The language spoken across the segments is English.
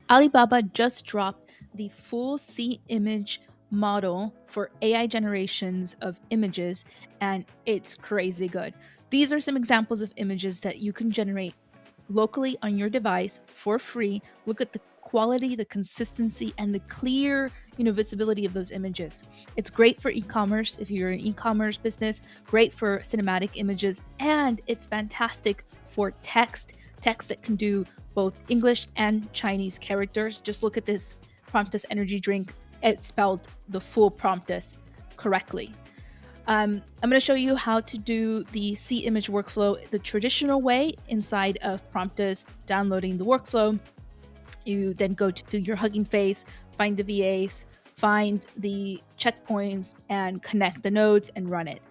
Alibaba just dropped the full C image model for AI generations of images, and it's crazy good. These are some examples of images that you can generate locally on your device for free. Look at the quality, the consistency, and the clear, visibility of those images. It's great for e-commerce if you're an e-commerce business, great for cinematic images, and it's fantastic for text that can do both English and Chinese characters. Just look at this Promptus energy drink. It spelled the full Promptus correctly. I'm going to show you how to do the C image workflow the traditional way inside of Promptus, downloading the workflow. You then go to your Hugging Face, find the VAs, find the checkpoints, and connect the nodes and run it.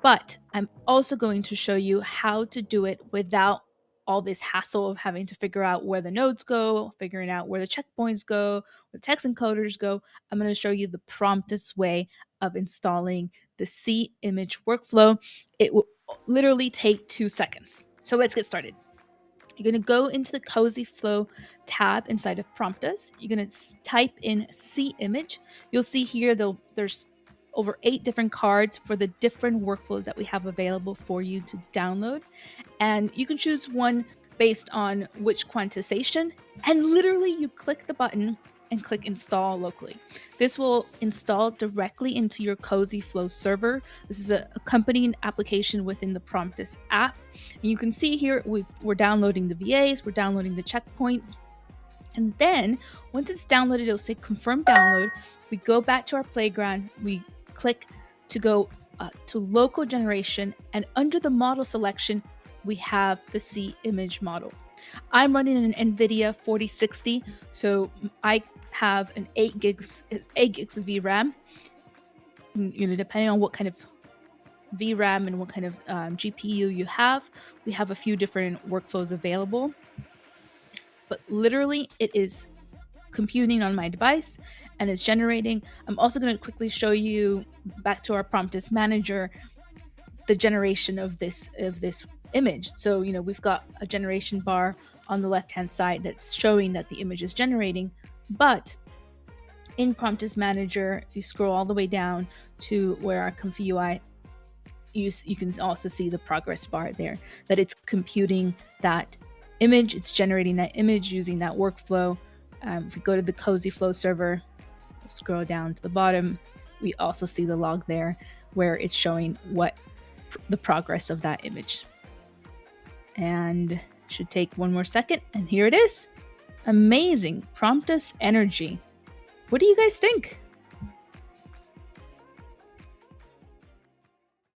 But I'm also going to show you how to do it without all this hassle of having to figure out where the nodes go, figuring out where the checkpoints go, where the text encoders go. I'm going to show you the Promptus way of installing the C image workflow. It will literally take 2 seconds. So let's get started. You're going to go into the CosyFlow tab inside of Promptus. You're going to type in C image. You'll see here there's over 8 different cards for the different workflows that we have available for you to download. And you can choose one based on which quantization. And literally you click the button and click install locally. This will install directly into your CosyFlows server. This is a accompanying application within the Promptus app. And you can see here we're downloading the VAs, we're downloading the checkpoints. And then once it's downloaded, it'll say confirm download. We go back to our playground, we click to go to local generation, and under the model selection, we have the C image model. I'm running an NVIDIA 4060, so I have an 8 gigs of VRAM. Depending on what kind of VRAM and what kind of GPU you have, we have a few different workflows available. But literally, it is computing on my device and it's generating. I'm also going to quickly show you back to our Promptus manager the generation of this image. So we've got a generation bar on the left hand side that's showing that the image is generating. But in Promptus manager, if you scroll all the way down to where our ComfyUI, you can also see the progress bar there, that it's computing that image, it's generating that image using that workflow. If we go to the CosyFlows server, scroll down to the bottom, we also see the log there where it's showing what the progress of that image. And should take one more second, and here it is. Amazing. Promptus Energy. What do you guys think?